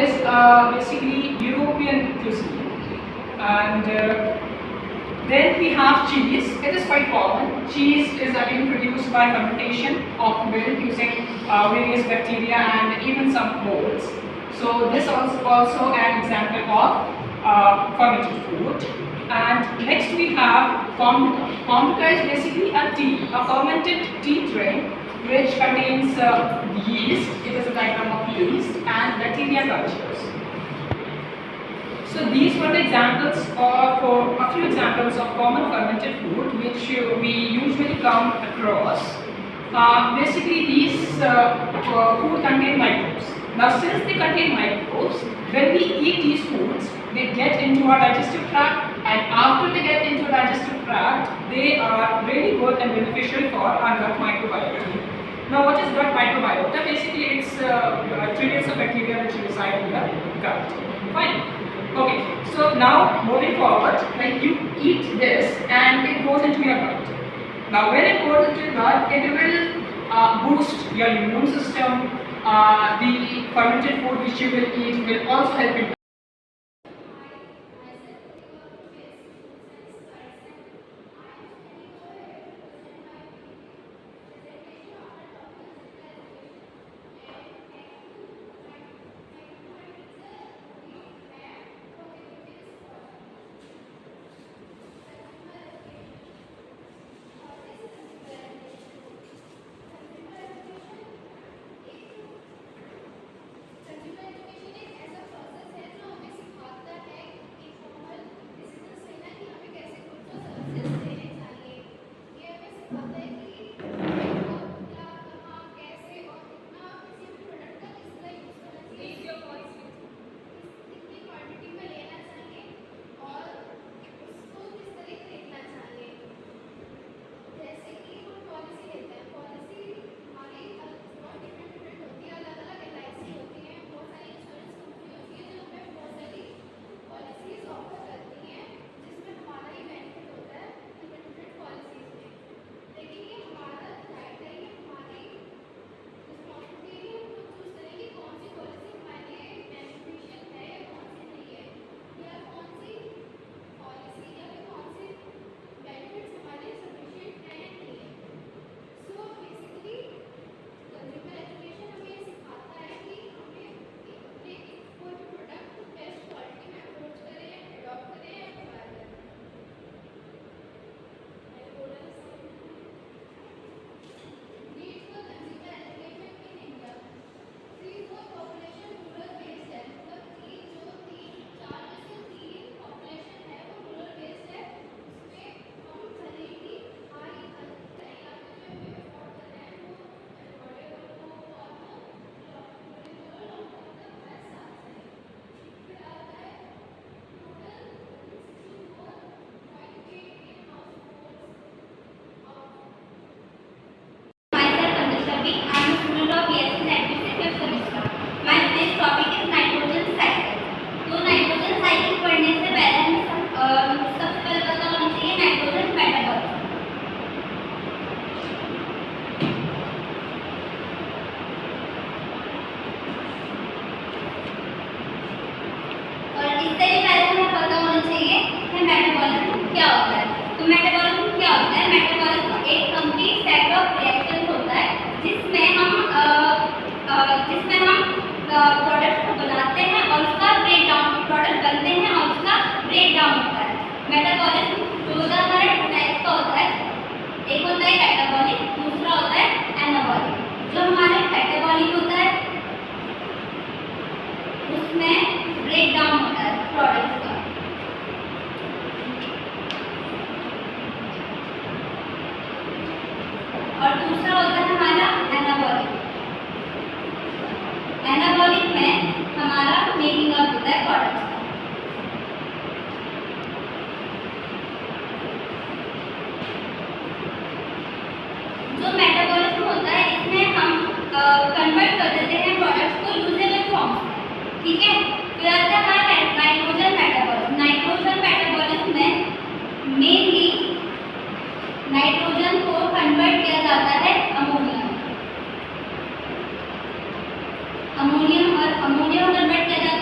is basically European cuisine. And then we have cheese. It is quite common. Cheese is again produced by fermentation of milk using various bacteria and even some molds. So this is also an example of fermented food. And next we have kombucha. Kombucha is basically a tea, a fermented tea drink which contains yeast. It is a diagram of yeast and bacteria cultures. So these were the examples for a few examples of common fermented food which we usually come across. Basically these food contain microbes. Now since they contain microbes, when we eat these foods, they get into our digestive tract, and after they get into our digestive tract, they are really good and beneficial for our gut microbiota. Now what is gut microbiota? Basically it's trillions of bacteria which reside in the gut. Fine. Okay, so now moving forward, like you eat this and it goes into your gut. Now when it goes into your gut, it will boost your immune system. The fermented food which you will eat will also help you. Product को बनाते हैं और उसका break down, product बनते हैं और उसका break down होता है। मेटाबॉलिज्म जो होता है हमारे टू टाइप का होता है, एक होता है कैटाबॉलिक, दूसरा होता है एनाबॉलिक। जो हमारे कैटाबॉलिक होता है उसमें ब्रेक डाउन होता है प्रोडक्ट का, और दूसरा होता है हमारा एनाबॉलिक। एनाबॉलिक में हमारा मेकिंग अप होता है प्रोडक्ट्स का। जो मेटाबॉलिज्म होता है इसमें हम कन्वर्ट कर देते हैं प्रोडक्ट्स को यूजेबल फॉर्म में, ठीक है। फिर आता है हमारा नाइट्रोजन मेटाबॉलिज्म। नाइट्रोजन मेटाबॉलिज्म में मेनली नाइट्रोजन को कन्वर्ट किया जाता है अमोनियम, और अमोनियम कन्वर्ट किया जाता है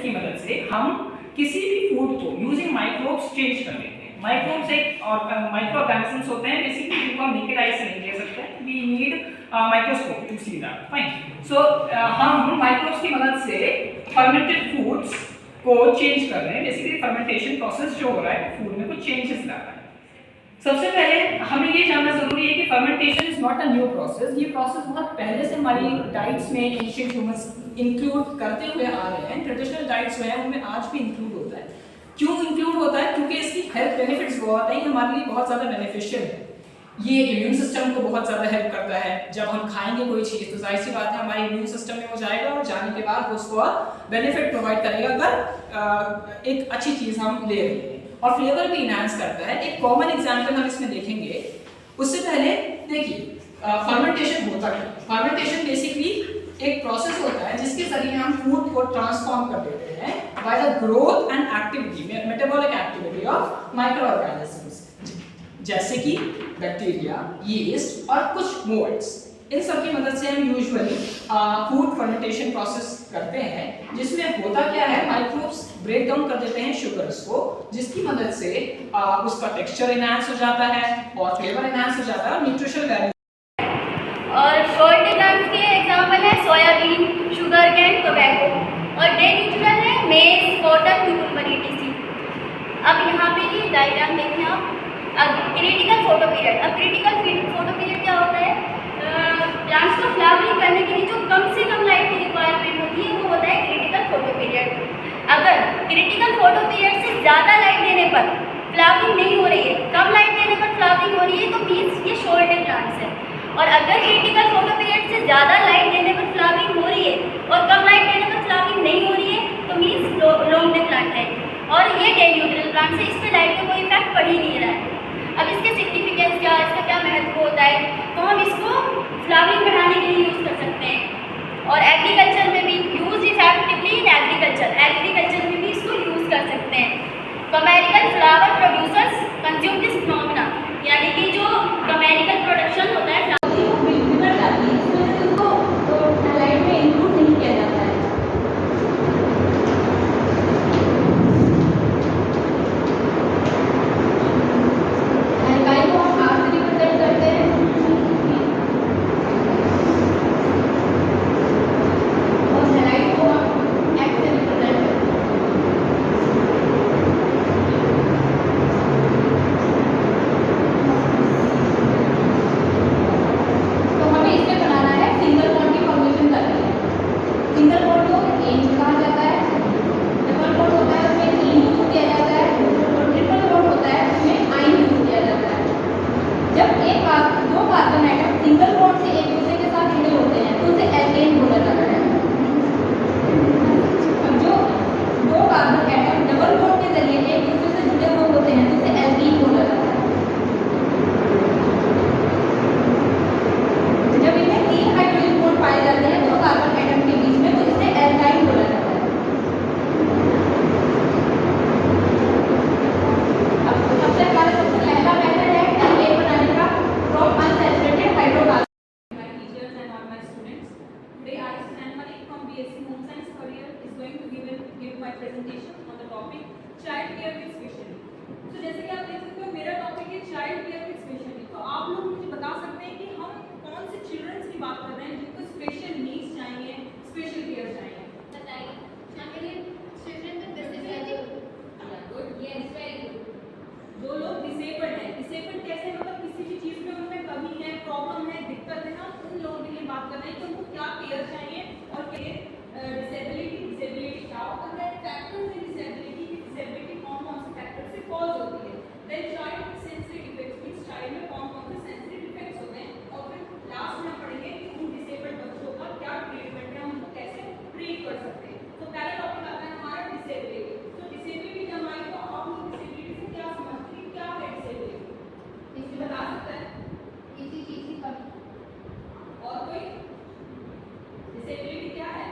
की मदद से हम किसी भी फूड को यूजिंग माइक्रोब्स चेंज कर देते हैं। माइक्रोब्स एक और माइक्रो ऑर्गेनिजम्स होते हैं बेसिकली, जिनको हम नेकेड आई से नहीं देख सकते, we need microscope to see that, fine. So हम माइक्रोब्स की मदद से फर्मेंटेड फूड्स को चेंज कर रहे हैं। बेसिकली फर्मेंटेशन प्रोसेस जो हो रहा है फूड में कुछ चेंजेस ला रहा है। सबसे पहले हमें ये जानना जरूरी है कि fermentation is not a new process. ये प्रोसेस बहुत पहले से हमारी डाइट्स में एंशिएंट ह्यूमंस इंक्लूड करते हुए आ रहे हैं। ट्रेडिशनल डाइट्स में उनमें आज भी इंक्लूड होता है। क्यों इंक्लूड होता है? क्योंकि इसकी हेल्थ बेनिफिट्स बहुत हैं, हमारे लिए बहुत ज़्यादा बेनिफिशियल है। ये इम्यून सिस्टम को बहुत ज़्यादा हेल्प करता है। जब हम खाएंगे कोई चीज़ तो जाहिर सी बात है हमारे इम्यून सिस्टम में वो जाएगा और जाने के बाद उसको बेनिफिट प्रोवाइड करेगा अगर एक अच्छी चीज़ हम ले रहे हैं। और फ्लेवर भी इनहांस करता है। एक कॉमन एग्जांपल हम इसमें देखेंगे। उससे पहले देखिए फर्मेंटेशन होता है। फर्मेंटेशन बेसिकली एक प्रोसेस होता है जिसके जरिए हम फूड को ट्रांसफॉर्म कर देते हैं by the growth and activity, metabolic activity of micro organisms, जैसे कि बैक्टीरिया, यीस्ट और कुछ मोल्ड्स। इन सब की मदद से हम यूजुअली फूड फर्मेंटेशन प्रोसेस करते हैं, जिसमें होता क्या है, माइक्रोब्स ब्रेक डाउन कर देते हैं शुगर्स को, जिसकी मदद से उसका टेक्सचर एनहांस हो जाता है और फ्लेवर एनहांस हो जाता है और न्यूट्रिशनल वैल्यू। और शॉर्ट ग्राम्स के एग्जाम्पल है सोयाबीन, शुगर कैन, टोबैको। और डे न्यूट्रल है मेज, कॉटन, क्यूकम्बर etc। अब यहाँ पे ये डायग्राम देखें आप। अब क्रिटिकल फोटो पीरियड। अब क्रिटिकल फोटो पीरियड क्या होता है? प्लांट्स को फ्लावरिंग करने के लिए जो कम से कम लाइट की रिक्वायरमेंट होती है वो होता है क्रिटिकल फोटो पीरियड। अगर क्रिटिकल फोटो पीरियड से ज़्यादा लाइट देने पर फ्लावरिंग नहीं हो रही है, कम लाइट देने पर फ्लावरिंग हो रही है, तो मीन्स ये शॉर्ट डे प्लांट्स है। और अगर क्रिटिकल फोटो पीरियड से ज़्यादा लाइट देने पर फ्लावरिंग हो रही है और कम लाइट देने पर फ्लावरिंग नहीं हो रही है, तो मीन्स लॉन्ग डे प्लांट है। और ये डे न्यूट्रल प्लांट है, इस पर लाइट का कोई इफेक्ट पड़ ही नहीं रहा है। अब इसके सिग्निफिकेंस क्या, इसका क्या महत्व होता है, तो हम इसको फ्लावरिंग बढ़ाने के लिए यूज़ कर सकते हैं। और एग्रीकल्चर में भी यूज इफेक्टिवली इन एग्रीकल्चर में भी इसको यूज़ कर सकते हैं। Commercial flower producers consume this phenomena, यानी कि जो कमेरिकल प्रोडक्शन होता है बिगड़ जाती है, इसको लाइट में इंक्लूड नहीं किया जाता है। हलकाई को हम हाथ से रिप्रेजेंट करते हैं और हलाई को हम एक्स से रिप्रेजेंट करते हैं। तो हमें इसमें बनाना है सिंगल बॉन्ड की फॉर्मेशन करनी है। सिंगल बॉन्ड को एन कहा जाता है, डबल बॉन्ड होता है उसमें ई यूज किया जाता है, और ट्रिपल बॉन्ड होता है उसमें आई यूज किया जाता है। जब दो कार्बन आइटम सिंगल बॉन्ड से एक दूसरे के साथ जुड़े होते हैं तो उसे एल्केन बोला जाता है। अब जो दो कार्बन आइटम डबल बॉन्ड के जरिए एक दूसरे से जुड़े हुए होते हैं तो उसे एल्कीन बोला जाता है। जब इनमें 3 हाइड्रोजन बॉन्ड पाए जाते हैं दो कार्बन आइटम के बीच में तो इसे एल्काइन बोला जाता है। अब सबसे पहला मेथड है एल्केन बनाने का from unsaturated hydrocarbon. My teachers and all my students. Today I, Snehal from BSc Home Science career is going to give my presentation on the topic child care with special needs. So जैसे कि आप देख सकते हो मेरा topic है child care with special needs. तो आप लोग मुझे बता सकते हैं कि हम कौन से चिल्ड्रंस की बात कर रहे हैं जिनको स्पेशल नीड्स चाहिए, स्पेशल केयर चाहिए? बताइए। हमारे लिए children with disability. Good. Yes, very good. जो लोग डिसेबल्ड हैं, डिसेबल्ड कैसे, मतलब किसी भी चीज़ में उनमें कमी है, प्रॉब्लम है, दिक्कत है ना, उन लोगों के लिए बात कर रहे हैं कि उनको क्या केयर चाहिए और डिसेबिलिटी क्या होता है, फैक्टर्स इन डिसेबिलिटी कौन-कौन से फैक्टर से कॉज होती है, then child with sensory defects, means child में कौन-कौन से सेंसरी डिफेक्ट्स होते हैं, और फिर लास्ट में पढ़ेंगे कि उन डिसेबल्ड बच्चों का क्या ट्रीटमेंट है, हम उनको कैसे ट्रीट कर सकते हैं। तो पहला टॉपिक आता है हमारा डिसेबिलिटी। तो डिसेबिलिटी जब आई तो आप लोग डिसेबिलिटी से क्या समझते हैं, क्या है डिसेबिलिटी, किसी बता सकता है? किसी चीज की कमी। और कोई? डिसेबिलिटी क्या है?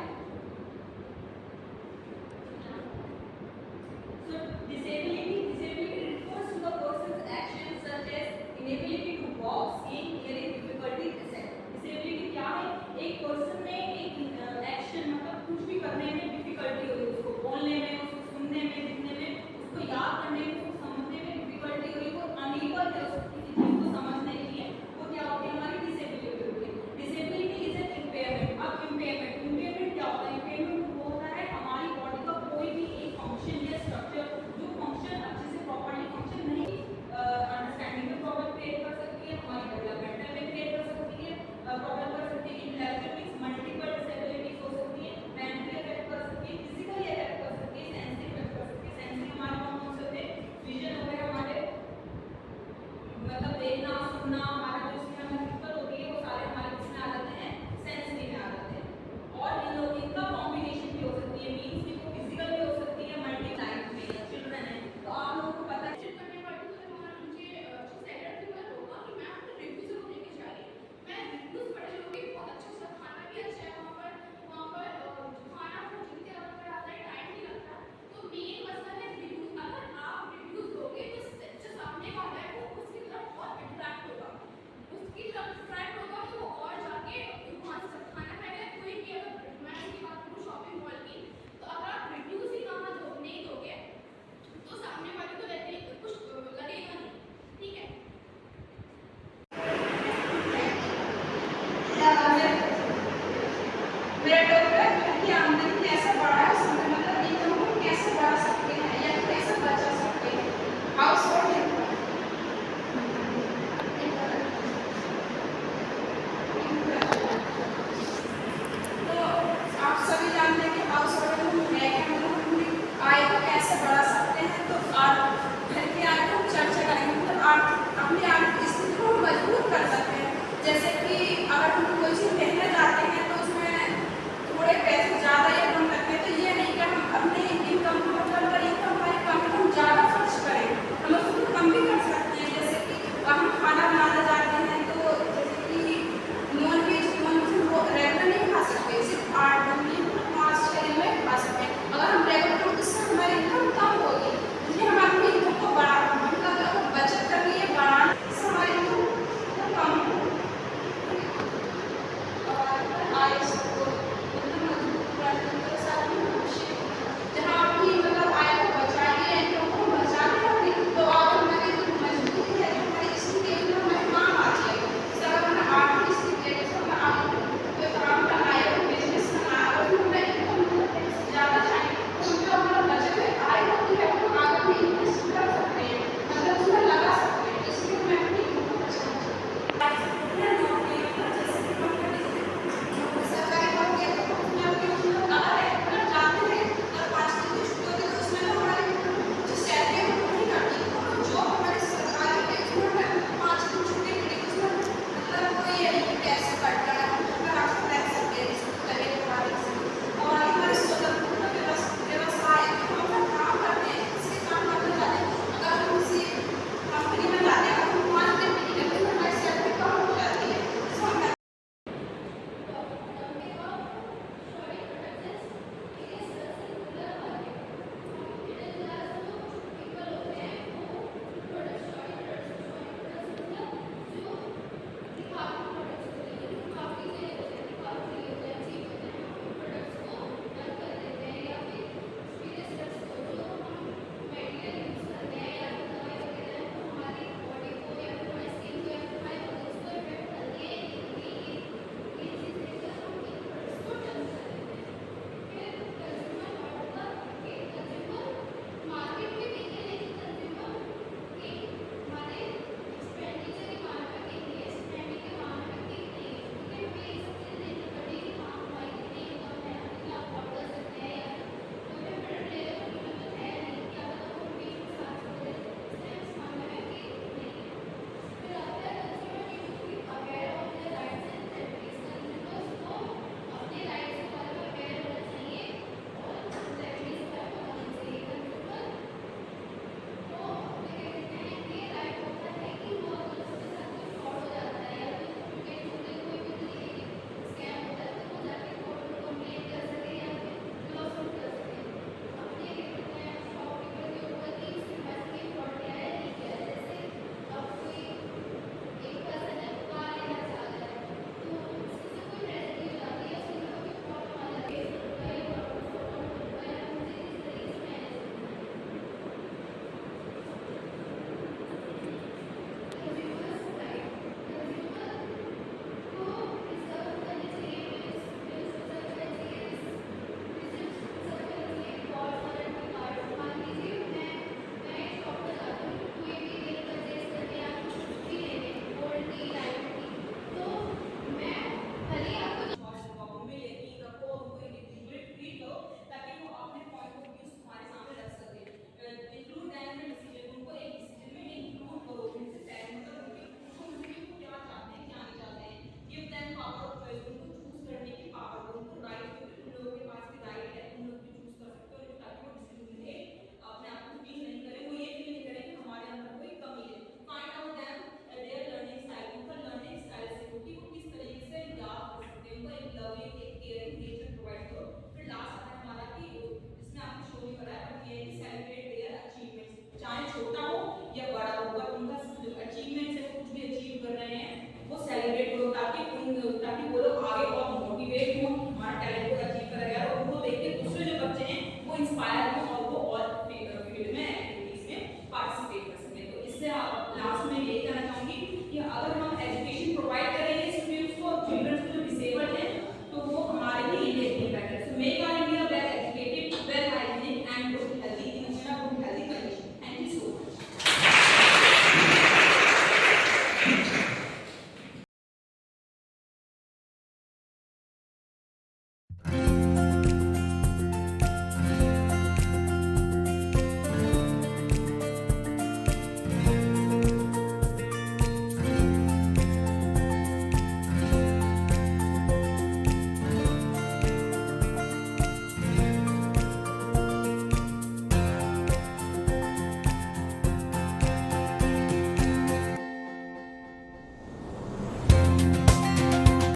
मेरा टॉपिक है घर की आमदनी